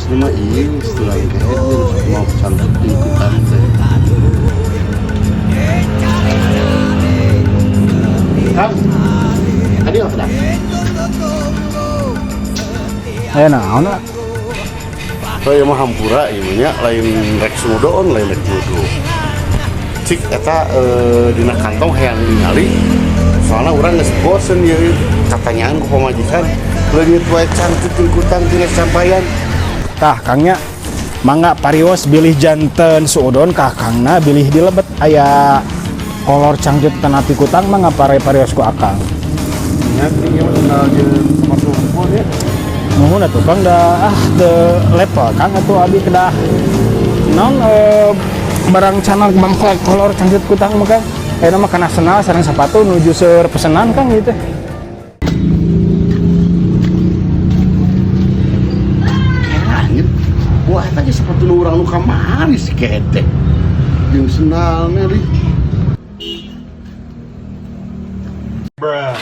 nama iya setelah kayaknya mau cantik ikutan teh. Kang, tadi apa dah? Naon lah. Saya mah hampura ibunya lain rek sumudon lain rek nudu. Cik eta dina kantong hayang ningali. Soalnya orang geus bosen ya katanyaan ku pamajikan. Leungit wae cantik ikutan tina sampaian. Tah Kangnya mangga parios bilih janten suudon kakangna bilih dilebet aya kolor cangcut tenapi kutang mangga parios ku akang. Nya tinggi mah kenal jeung sama tumpul ya. Nuhun atuh Kang dah teu level Kang atuh abi kedah naon barang channel bang kolor cangcut kutang mah Kang eta mah kana senal sareng sepatu nuju seur pesenan Kang gitu. Langit. Wah, tadi sepatu nu urang nu kamari si kete. Jeung sendalna deui. Bruh.